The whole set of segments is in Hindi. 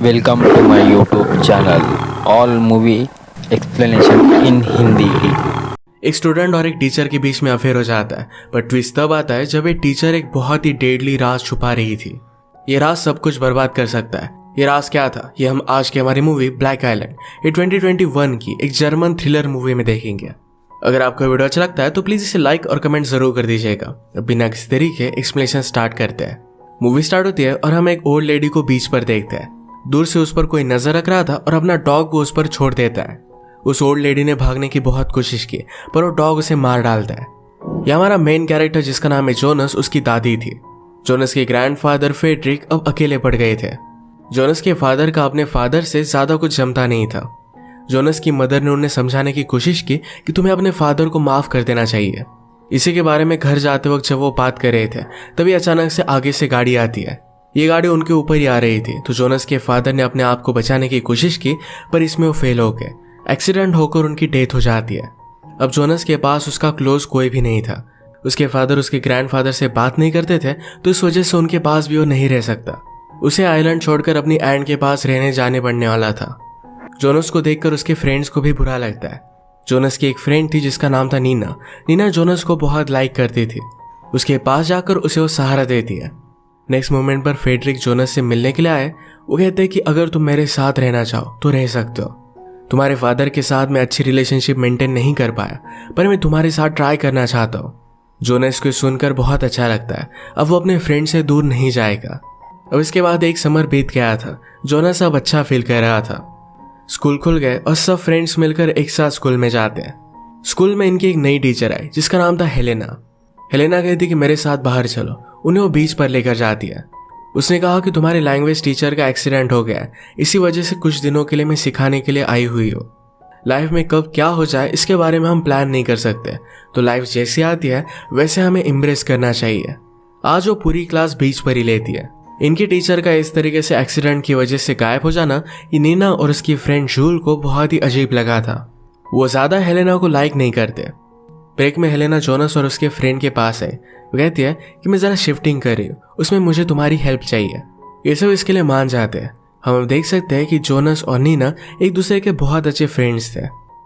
Welcome to my YouTube channel. All movie explanation in Hindi. एक स्टूडेंट और एक टीचर के बीच में अफेयर हो जाता है, पर ट्विस्ट तब आता है जब एक टीचर एक बहुत ही डेडली राज छुपा रही थी। ये राज सब कुछ बर्बाद कर सकता है। ये राज क्या था, ये हम आज की हमारी मूवी ब्लैक आइलैंड, ये 2021 की एक जर्मन थ्रिलर मूवी में देखेंगे। अगर आपको वीडियो अच्छा लगता है तो प्लीज इसे लाइक और कमेंट जरूर कर दीजिएगा। बिना किसी तरीके एक्सप्लेनेशन स्टार्ट करते हैं। मूवी स्टार्ट होती है और हम एक ओल्ड लेडी को बीच पर देखते हैं। दूर से उस पर कोई नजर रख रहा था और अपना डॉग को उस पर छोड़ देता है। उस ओल्ड लेडी ने भागने की बहुत कोशिश की, पर वो डॉग उसे मार डालता है। यह हमारा मेन कैरेक्टर जिसका नाम है जोनस, उसकी दादी थी। जोनस के ग्रैंडफादर फ्रेडरिक अब अकेले पड़ गए थे। जोनस के फादर का अपने फादर से ज्यादा कुछ जमता नहीं था। जोनस की मदर ने उन्हें समझाने की कोशिश की कि तुम्हें अपने फादर को माफ कर देना चाहिए। इसी के बारे में घर जाते वक्त जब वो बात कर रहे थे, तभी अचानक से आगे से गाड़ी आती है। ये गाड़ी उनके ऊपर ही आ रही थी, तो जोनस के फादर ने अपने आप को बचाने की कोशिश की, पर इसमें वो फेल हो गए। एक्सीडेंट होकर उनकी डेथ हो जाती है। अब जोनस के पास उसका क्लोज कोई भी नहीं था। उसके फादर उसके ग्रैंडफादर से बात नहीं करते थे, तो इस वजह से उनके पास भी वो नहीं रह सकता। उसे आइलैंड छोड़कर अपनी एंड के पास रहने जाने पड़ने वाला था। जोनस को देखकर उसके फ्रेंड्स को भी बुरा लगता है। जोनस की एक फ्रेंड थी जिसका नाम था नीना। नीना जोनस को बहुत लाइक करती थी। उसके पास जाकर उसे वो सहारा देती है। नेक्स्ट मोमेंट पर फ्रेडरिक जोनस से मिलने के लिए आए। वो कहते हैं कि अगर तुम मेरे साथ रहना चाहो तो रह सकते हो। तुम्हारे फादर के साथ मैं अच्छी रिलेशनशिप मेंटेन नहीं कर पाया, पर मैं तुम्हारे साथ ट्राई करना चाहता हूँ। जोनस को सुनकर बहुत अच्छा लगता है। अब वो अपने फ्रेंड से दूर नहीं जाएगा। अब इसके बाद एक समर बीत गया था। जोनस अब अच्छा फील कर रहा था। स्कूल खुल गए और सब फ्रेंड्स मिलकर एक साथ स्कूल में जाते हैं। स्कूल में इनकी एक नई टीचर आई जिसका नाम था हेलेना। हेलेना कहती कि मेरे साथ बाहर चलो। उन्हें वो बीच पर लेकर जाती है। उसने कहा कि तुम्हारे लैंग्वेज टीचर का एक्सीडेंट हो गया है, इसी वजह से कुछ दिनों के लिए मैं सिखाने के लिए आई हुई हूँ। लाइफ में कब क्या हो जाए इसके बारे में हम प्लान नहीं कर सकते, तो लाइफ जैसी आती है वैसे हमें इम्ब्रेस करना चाहिए। आज वो पूरी क्लास बीच पर ही लेती है। इनके टीचर का इस तरीके से एक्सीडेंट की वजह से गायब हो जाना ये नीना और उसकी फ्रेंड जूल को बहुत ही अजीब लगा था। वो ज्यादा हेलेना को लाइक नहीं करते। ब्रेक में हेलेना जोनस और उसके फ्रेंड के पास है। वो कहती है कि मैं जरा शिफ्टिंग कर रही हूँ, उसमें मुझे तुम्हारी हेल्प चाहिए। ये सब इसके लिए मान जाते हैं। हम देख सकते हैं कि जोनस और नीना एक दूसरे के बहुत अच्छे फ्रेंड्स थे।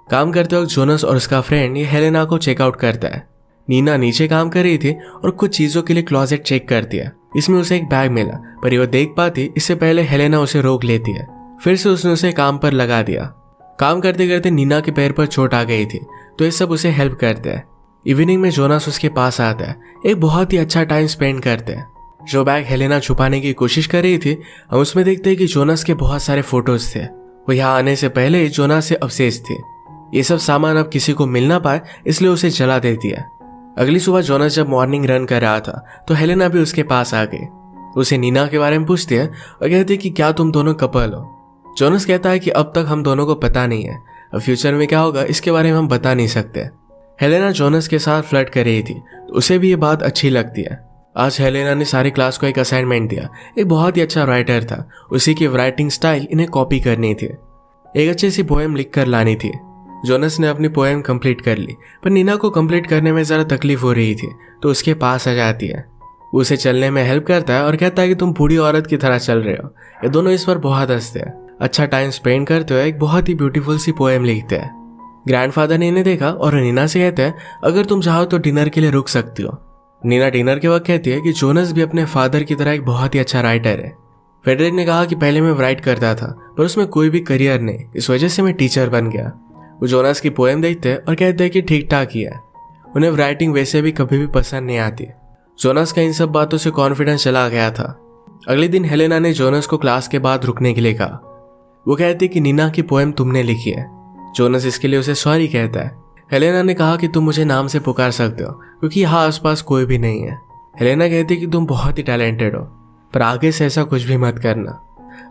काम करते वक्त जोनस और उसका फ्रेंड ये हेलेना को चेकआउट करता है। नीना नीचे काम कर रही थी और कुछ चीजों के लिए क्लोजेट चेक करती है। इसमें उसे एक बैग मिला, पर ये वो देख पाती इससे पहले हेलेना उसे रोक लेती है। फिर से उसने उसे काम पर लगा दिया। काम करते करते नीना के पैर पर चोट आ गई थी, तो ये सब उसे हेल्प करते हैं। इवनिंग में जोनस उसके पास आता है। एक बहुत ही अच्छा टाइम स्पेंड करते हैं। जो बैग हेलेना छुपाने की कोशिश कर रही थी, हम उसमें देखते हैं कि जोनस के बहुत सारे फोटोज थे। वो यहाँ आने से पहले ही जोनस से ऑब्सेस्ड थी। ये सब सामान अब किसी को मिल ना पाए, इसलिए उसे जला देती है। अगली सुबह जोनस जब मॉर्निंग रन कर रहा था, तो हेलेना भी उसके पास आ गई। उसे नीना के बारे में पूछती है और कहती है कि क्या तुम दोनों कपल हो। जोनस कहता है कि अब तक हम दोनों को पता नहीं है, अब फ्यूचर में क्या होगा इसके बारे में हम बता नहीं सकते। हेलेना जोनस के साथ फ्लर्ट कर रही थी, तो उसे भी ये बात अच्छी लगती है। आज हेलेना ने सारी क्लास को एक असाइनमेंट दिया। एक बहुत ही अच्छा राइटर था, उसी की राइटिंग स्टाइल इन्हें कॉपी करनी थी। एक अच्छी सी पोएम लिख कर लानी थी। जोनस ने अपनी पोएम कंप्लीट कर ली, पर नीना को कंप्लीट करने में ज़रा तकलीफ हो रही थी, तो उसके पास आ जाती है। वो उसे चलने में हेल्प करता है और कहता है कि तुम बूढ़ी औरत की तरह चल रहे हो। ये दोनों इस पर बहुत हंसते हैं। अच्छा टाइम स्पेंड करते हुए एक बहुत ही ब्यूटीफुल सी पोएम लिखते हैं। ग्रैंडफादर ने इन्हें देखा और नीना से कहते हैं अगर तुम चाहो तो डिनर के लिए रुक सकती हो। नीना डिनर के वक्त कहती है कि जोनस भी अपने फादर की तरह एक बहुत ही अच्छा राइटर है। फ्रेडरिक ने कहा कि पहले मैं राइट करता था, पर उसमें कोई भी करियर नहीं, इस वजह से मैं टीचर बन गया। वो जोनस की पोएम देखते हैं और कहते हैं कि ठीक ठाक ही है। उन्हें राइटिंग वैसे भी कभी भी पसंद नहीं आती। जोनस का इन सब बातों से कॉन्फिडेंस चला गया था। अगले दिन हेलेना ने जोनस को क्लास के बाद रुकने के लिए कहा। वो कहती कि नीना की पोएम तुमने लिखी है। जोनस इसके लिए उसे सॉरी कहता है। हेलेना ने कहा कि तुम मुझे नाम से पुकार सकते हो, क्योंकि यहाँ आसपास कोई भी नहीं है। हेलेना कहती कि तुम बहुत ही टैलेंटेड हो, पर आगे से ऐसा कुछ भी मत करना।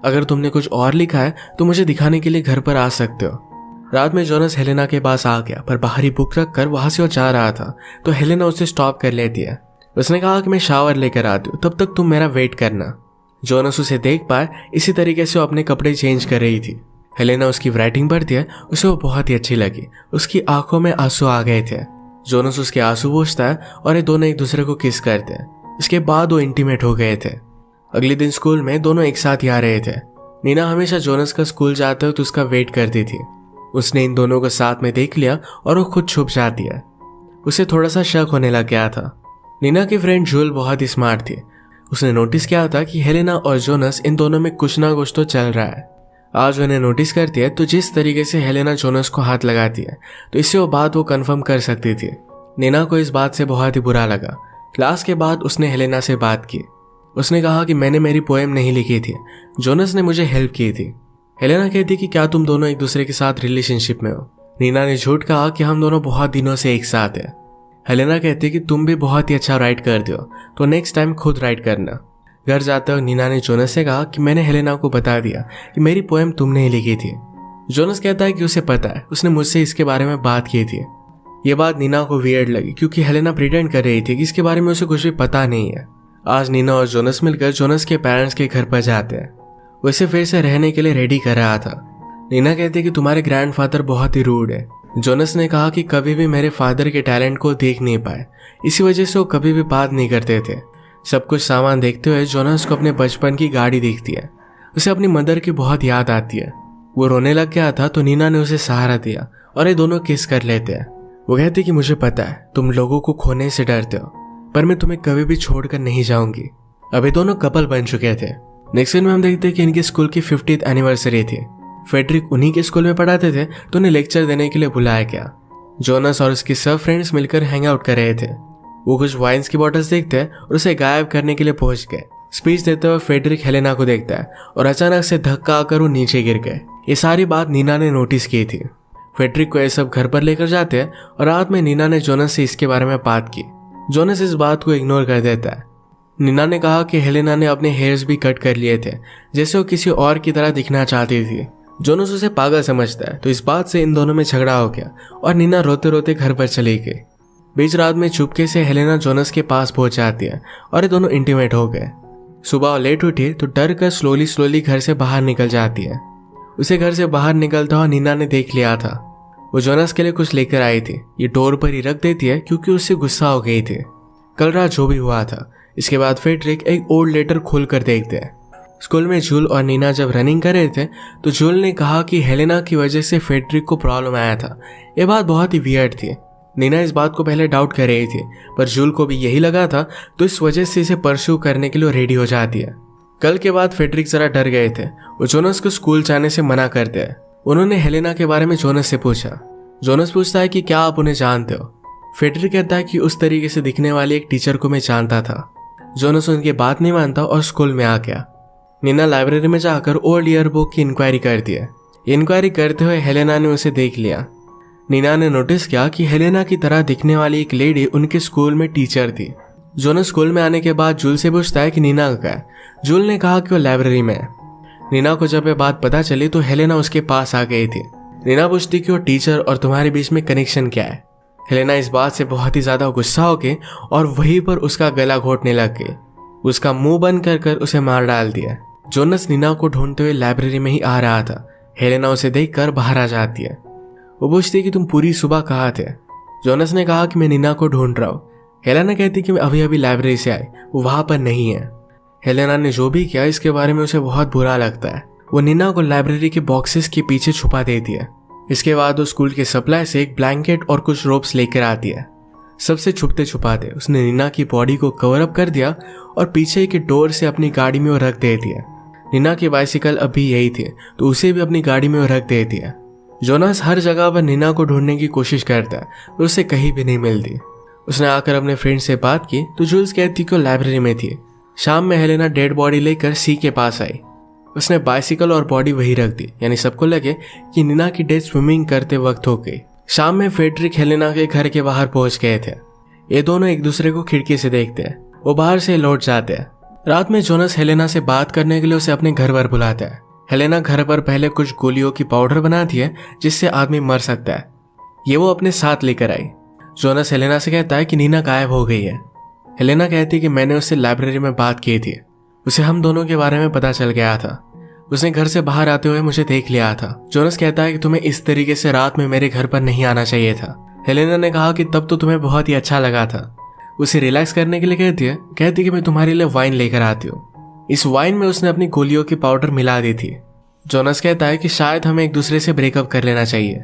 अगर तुमने कुछ और लिखा है तो मुझे दिखाने के लिए घर पर आ सकते हो। रात में जोनस हेलेना के पास आ गया, पर बाहरी बुक रख कर वहां से वो जा रहा था, तो हेलेना उसे स्टॉप कर लेती है। उसने कहा कि मैं शावर लेकर आती हूँ, तब तक तुम मेरा वेट करना। जोनस उसे देख पाए, इसी तरीके से वो अपने कपड़े चेंज कर रही थी। हेलेना उसकी राइटिंग पढ़ती है, उसे वो बहुत ही अच्छी लगी। उसकी आंखों में आंसू आ गए थे। जोनस उसके आंसू पोंछता है और ये दोनों एक दूसरे को किस करते हैं। इसके बाद वो इंटीमेट हो गए थे। अगले दिन स्कूल में दोनों एक साथ ही आ रहे थे। नीना हमेशा जोनस का स्कूल जाते वक्त उसका वेट करती थी। उसने इन दोनों को साथ में देख लिया और वो खुद छुप जाती है। उसे थोड़ा सा शक होने लग गया था। नीना की फ्रेंड जूल बहुत ही स्मार्ट थी। उसने नोटिस किया था कि हेलेना और जोनस इन दोनों में कुछ ना कुछ तो चल रहा है। आज उन्हें नोटिस करती है तो जिस तरीके से हेलेना जोनस को हाथ लगाती है तो इससे वो बात वो कंफर्म कर सकती थी। नीना को इस बात से बहुत ही बुरा लगा। क्लास के बाद उसने हेलेना से बात की। उसने कहा कि मैंने मेरी पोएम नहीं लिखी थी, जोनस ने मुझे हेल्प की थी। हेलेना कहती कि क्या तुम दोनों एक दूसरे के साथ रिलेशनशिप में हो। नीना ने झूठ कहा कि हम दोनों बहुत दिनों से एक साथ हैं। हेलेना कहती कि तुम भी बहुत ही अच्छा राइट करते हो, तो नेक्स्ट टाइम खुद राइट करना। घर जाते हुए नीना ने जोनस से कहा कि मैंने हेलेना को बता दिया कि मेरी पोएम तुमने ही लिखी थी। जोनस कहता है कि उसे पता है, उसने मुझसे इसके बारे में बात की थी। ये बात नीना को वियर्ड लगी क्योंकि हेलेना प्रिटेंड कर रही थी कि इसके बारे में उसे कुछ भी पता नहीं है। आज नीना और जोनस मिलकर जोनस के पेरेंट्स के घर पर जाते हैं। वो इसे फिर से रहने के लिए रेडी कर रहा था। नीना कहती है कि तुम्हारे ग्रैंडफादर बहुत ही रूड है। जोनस ने कहा कि कभी भी मेरे फादर के टैलेंट को देख नहीं पाए, इसी वजह से वो कभी भी बात नहीं करते थे। सब कुछ सामान देखते हुए जोनस को अपने बचपन की गाड़ी दिखती है। उसे अपनी मदर की बहुत याद आती है। वो रोने लग गया था तो नीना ने उसे सहारा दिया और ये दोनों किस कर लेते हैं। वो कहती कि मुझे पता है तुम लोगों को खोने से डरते हो, पर मैं तुम्हें कभी भी छोड़कर नहीं जाऊंगी। अभी दोनों कपल बन चुके थे। नेक्स्ट सीन में हम देखते हैं कि इनके स्कूल की 50th एनिवर्सरी थी। फेडरिक उन्हीं के स्कूल में पढ़ाते थे तो उन्हें लेक्चर देने के लिए बुलाया गया। जोनस और उसके सब फ्रेंड्स मिलकर हैंग आउट कर रहे थे। वो कुछ वाइन्स की बॉटल्स देखते हैं और उसे गायब करने के लिए पहुंच गए। स्पीच देते हुए फेडरिक हेलेना को देखता है और अचानक से धक्का आकर वो नीचे गिर गए। ये सारी बात नीना ने नोटिस की थी। फेडरिक को ये सब घर पर लेकर जाते हैं और रात में नीना ने जोनस से इसके बारे में बात की। जोनस इस बात को इग्नोर कर देता है। नीना ने कहा कि हेलेना ने अपने हेयर्स भी कट कर लिए थे, जैसे वो किसी और की तरह दिखना चाहती थी। जोनस उसे पागल समझता है तो इस बात से इन दोनों में झगड़ा हो गया और नीना रोते रोते घर पर चली गई। बीच रात में चुपके से हेलेना जोनस के पास पहुंच जाती है और ये दोनों इंटीमेट हो गए। सुबह लेट उठी तो डर कर स्लोली घर से बाहर निकल जाती है। उसे घर से बाहर निकलता हुआ नीना ने देख लिया था। वो जोनस के लिए कुछ लेकर आई थी। ये डोर पर ही रख देती है क्योंकि उससे गुस्सा हो गई थी। कल रात जो भी हुआ था। इसके बाद फेडरिक एक ओल्ड लेटर खोल कर देखते हैं। स्कूल में जूल और नीना जब रनिंग कर रहे थे तो जूल ने कहा कि हेलेना की वजह से फेडरिक को प्रॉब्लम आया था। ये बात बहुत ही वियर्ड थी। नीना इस बात को पहले डाउट कर रही थी, पर जूल को भी यही लगा था तो इस वजह से इसे परस्यू करने के लिए रेडी हो जाती है। कल के बाद फेडरिक जरा डर गए थे। वो जोनस को स्कूल जाने से मना करते हैं। उन्होंने हेलेना के बारे में जोनस से पूछा। जोनस पूछता है कि क्या आप उन्हें जानते हो। फेडरिक कहता है कि उस तरीके से दिखने वाली एक टीचर को मैं जानता था। जोनस उनकी बात नहीं मानता और स्कूल में आ गया। नीना लाइब्रेरी में जाकर ओल्ड ईयर बुक की इंक्वायरी करती है। इंक्वायरी करते हुए हेलेना ने उसे देख लिया। नीना ने नोटिस किया कि हेलेना की तरह दिखने वाली एक लेडी उनके स्कूल में टीचर थी। जोनस स्कूल में आने के बाद जूल से पूछता है कि नीना कहाँ है। जूल ने कहा कि वो लाइब्रेरी में है। नीना को जब ये बात पता चली तो हेलेना उसके पास आ गई थी। नीना पूछती कि वो टीचर और तुम्हारे बीच में कनेक्शन क्या है। हेलेना इस बात से बहुत ही ज्यादा गुस्सा हो गई और वहीं पर उसका गला घोटने लग गई। उसका मुंह बंद कर उसे मार डाल दिया। जोनस नीना को ढूंढते हुए लाइब्रेरी में ही आ रहा था। हेलेना उसे देखकर बाहर आ जाती है। वो पूछती कि तुम पूरी सुबह कहाँ थे। जोनस ने कहा कि मैं नीना को ढूंढ रहा हूँ। हेलेना कहती कि मैं अभी अभी लाइब्रेरी से आई, वो वहां पर नहीं है। हेलेना ने जो भी किया इसके बारे में उसे बहुत बुरा लगता है। वो नीना को लाइब्रेरी के बॉक्सेस के पीछे छुपा देती है। इसके बाद वो स्कूल के सप्लाई से एक ब्लैंकेट और कुछ रोप्स लेकर आती है। सबसे छुपते छुपाते उसने नीना की बॉडी को कवर अप कर दिया और पीछे के डोर से अपनी गाड़ी में वो रख देती है। नीना की बाइसिकल अभी यही थी तो उसे भी अपनी गाड़ी में वो रख देती है। जोनस हर जगह पर नीना को ढूंढने की कोशिश करता है पर उसे कहीं भी नहीं मिलती। उसने आकर अपने फ्रेंड से बात की तो जूल्स कहती कि वो लाइब्रेरी में थी। शाम में हेलेना डेड बॉडी लेकर सी के पास आई। उसने बाइसिकल और बॉडी वहीं रख दी, यानी सबको लगे कि नीना की डेथ स्विमिंग करते वक्त हो गई। शाम में फेडरिक हेलेना के घर के बाहर पहुंच गए थे। ये दोनों एक दूसरे को खिड़की से देखते हैं। वो बाहर से लौट जाते हैं। रात में जोनस हेलेना से बात करने के लिए उसे अपने घर पर बुलाता है। हेलेना घर पर पहले कुछ गोलियों की पाउडर बनाती है जिससे आदमी मर सकता है। ये वो अपने साथ लेकर आई। जोनस हेलेना से कहता है कि नीना गायब हो गई है। हेलेना कहती है कि मैंने उससे लाइब्रेरी में बात की थी। उसे हम दोनों के बारे में पता चल गया था। उसने घर से बाहर आते हुए मुझे देख लिया था। जोनस कहता है कि तुम्हें इस तरीके से रात में मेरे घर पर नहीं आना चाहिए था। हेलेना ने कहा कि तब तो तुम्हें बहुत ही अच्छा लगा था। उसे रिलैक्स करने के लिए कहती कि मैं तुम्हारे लिए वाइन लेकर आती हूँ। इस वाइन में उसने अपनी गोलियों की पाउडर मिला दी थी। जोनस कहता है कि शायद हमें एक दूसरे से ब्रेकअप कर लेना चाहिए।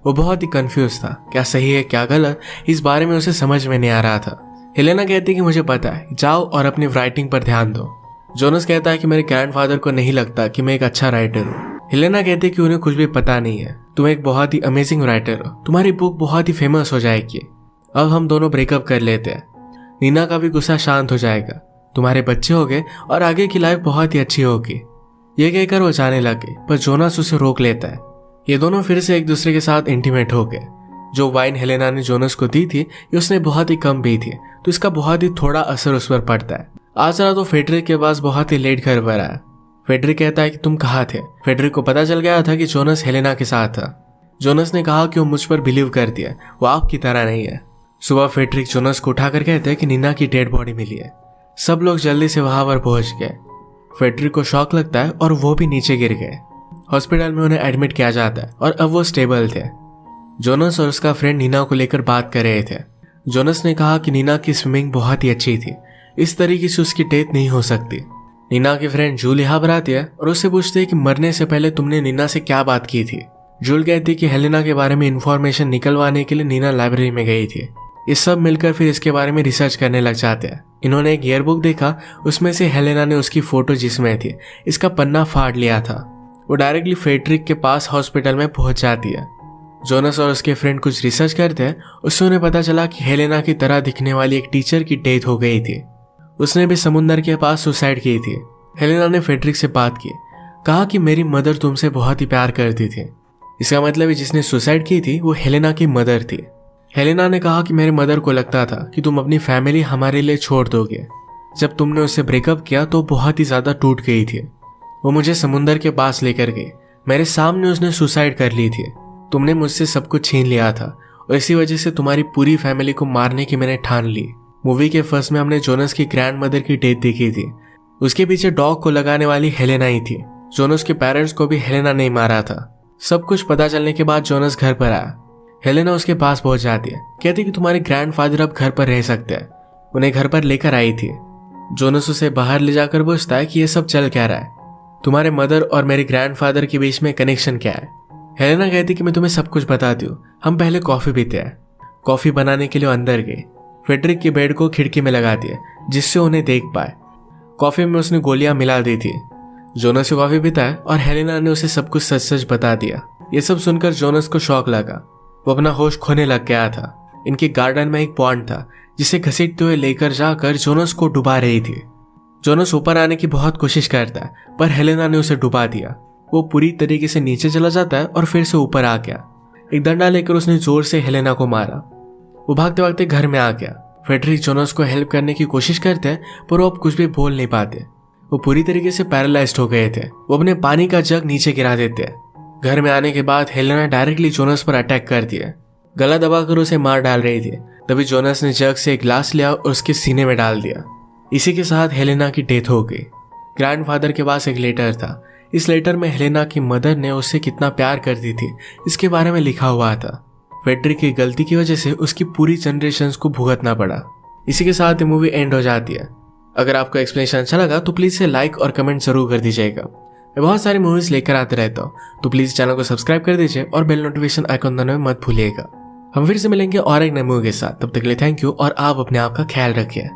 वो बहुत ही कंफ्यूज था, क्या सही है क्या गलत, इस बारे में उसे समझ में नहीं आ रहा था। हेलेना कहती है कि मुझे पता है, जाओ और अपनी राइटिंग पर ध्यान दो। जोनस कहता है कि मेरे ग्रैंडफादर को नहीं लगता कि मैं एक अच्छा राइटर हूँ। हेलेना कहती है कि उन्हें कुछ भी पता नहीं है, तुम एक बहुत ही अमेजिंग राइटर हो, तुम्हारी बुक बहुत ही फेमस हो जाएगी, अब हम दोनों ब्रेकअप कर लेते हैं। नीना का भी गुस्सा शांत हो जाएगा, तुम्हारे बच्चे हो गए और आगे की लाइफ बहुत ही अच्छी होगी। ये कहकर वो जाने लगे, पर जोनस उसे रोक लेता है। ये दोनों फिर से एक दूसरे के साथ इंटीमेट हो गए। जो वाइन हेलेना ने जोनस को दी थी ये उसने बहुत ही कम पी थी, तो इसका बहुत ही थोड़ा असर उस पर पड़ता है। आज रात वो फेडरिक के पास बहुत ही लेट घर पर आया। फेडरिक कहता है कि तुम कहाँ थे। फेडरिक को पता चल गया था कि जोनस हेलेना के साथ था। जोनस ने कहा कि वो मुझ पर बिलीव करती है, वो आपकी तरह नहीं है। सुबह फेडरिक जोनस को उठाकर कहते हैं कि नीना की डेड बॉडी मिली है। सब लोग जल्दी से वहां पर पहुंच गए। फेडरिक को शॉक लगता है और वो भी नीचे गिर गए। हॉस्पिटल में उन्हें एडमिट किया जाता है और अब वो स्टेबल थे। जोनस और उसका फ्रेंड नीना को लेकर बात कर रहे थे। जोनस ने कहा कि नीना की स्विमिंग बहुत ही अच्छी थी, इस तरीके से उसकी डेथ नहीं हो सकती। नीना की फ्रेंड जूल यहाँ पर आती है और उससे पूछती है कि मरने से पहले तुमने नीना से क्या बात की थी। जूल कहती है कि हेलेना के बारे में इंफॉर्मेशन निकलवाने के लिए नीना लाइब्रेरी में गई थी। ये सब मिलकर फिर इसके बारे में रिसर्च करने लग जाते हैं। इन्होंने एक ईयरबुक देखा, उसमें से हेलेना ने उसकी फोटो जिसमें थी इसका पन्ना फाड़ लिया था। वो डायरेक्टली फेडरिक के पास हॉस्पिटल में पहुंच जाती है। जोनस और उसके फ्रेंड कुछ रिसर्च करते हैं, उससे उन्हें पता चला कि हेलेना की तरह दिखने वाली एक टीचर की डेथ हो गई थी। उसने भी समुंदर के पास सुसाइड की थी। हेलेना ने फेडरिक से बात की, कहा कि मेरी मदर तुमसे बहुत ही प्यार करती थी। इसका मतलब जिसने सुसाइड की थी वो हेलेना की मदर थी। हेलेना ने कहा कि मेरे मदर को लगता था कि तुम अपनी फैमिली हमारे लिए छोड़ दोगे। जब तुमने उससे ब्रेकअप किया तो बहुत ही ज्यादा टूट गई थी। वो मुझे समुंदर के पास लेकर गई, मेरे सामने उसने सुसाइड कर ली थी। तुमने मुझसे सब कुछ छीन लिया था और इसी वजह से तुम्हारी पूरी फैमिली को मारने की मैंने ठान ली। मूवी के फर्स्ट में हमने जोनस की ग्रैंड मदर की डेथ देखी थी, उसके पीछे डॉग को लगाने वाली हेलेना ही थी। जोनस के पेरेंट्स को भी हेलेना ने मारा था। सब कुछ पता चलने के बाद जोनस घर पर आया। हेलेना उसके पास पहुंच जाती है, कहती कि तुम्हारे ग्रैंडफादर अब घर पर रह सकते हैं। उन्हें घर पर लेकर आई थी। जोनस उसे बाहर ले जाकर पूछता है कि ये सब चल क्या रहा है, तुम्हारे मदर और मेरे ग्रैंडफादर के बीच में कनेक्शन क्या है। हेलेना कहती कि मैं तुम्हें सब कुछ बताती हूँ, हम पहले कॉफी पीते हैं। कॉफी बनाने के लिए अंदर गई। फेडरिक की बेड को खिड़की में लगा दिया जिससे उन्हें देख पाए। कॉफी में उसने गोलियां मिला दी थी। जोनस कॉफी पीता है और हेलेना ने उसे सब कुछ सच सच बता दिया। ये सब सुनकर जोनस को शौक लगा, वो अपना होश खोने लग गया था। इनके गार्डन में एक पॉन्ड था जिसे घसीटते हुए लेकर जाकर जोनस को डुबा रही थी। जोनस ऊपर आने की बहुत कोशिश करता है पर हेलेना ने उसे डुबा दिया। वो पूरी तरीके से नीचे चला जाता है और फिर से ऊपर आ गया। एक डंडा लेकर उसने जोर से हेलेना को मारा। वो भागते भागते घर में आ गया। फेडरिक जोनस को हेल्प करने की कोशिश करते हैं पर वो अब कुछ भी बोल नहीं पाते। वो पूरी तरीके से पैरालाइज्ड हो गए थे। वो अपने पानी का जग नीचे गिरा देते हैं। घर में आने के बाद हेलेना डायरेक्टली जोनस पर अटैक कर दिया, गला दबाकर उसे मार डाल रही थी। तभी जोनस ने जग से एक ग्लास लिया और उसके सीने में डाल दिया। इसी के साथ हेलेना की डेथ हो गई। ग्रैंडफादर के पास एक लेटर था। इस लेटर में हेलेना की मदर ने उससे कितना प्यार करती थी इसके बारे में लिखा हुआ था। फेडरिक की गलती की वजह से उसकी पूरी जनरेशन को भुगतना पड़ा। इसी के साथ ये मूवी एंड हो जाती है। अगर आपको एक्सप्लेनेशन अच्छा लगा तो प्लीज से लाइक और कमेंट जरूर कर दीजिएगा। मैं बहुत सारी मूवीज लेकर आते रहता हूँ, तो प्लीज चैनल को सब्सक्राइब कर दीजिए और बेल नोटिफिकेशन आइकन दबाना मत भूलिएगा। हम फिर से मिलेंगे और एक नए मूवी के साथ। तब तक के लिए थैंक यू और आप अपने आप का ख्याल रखिए।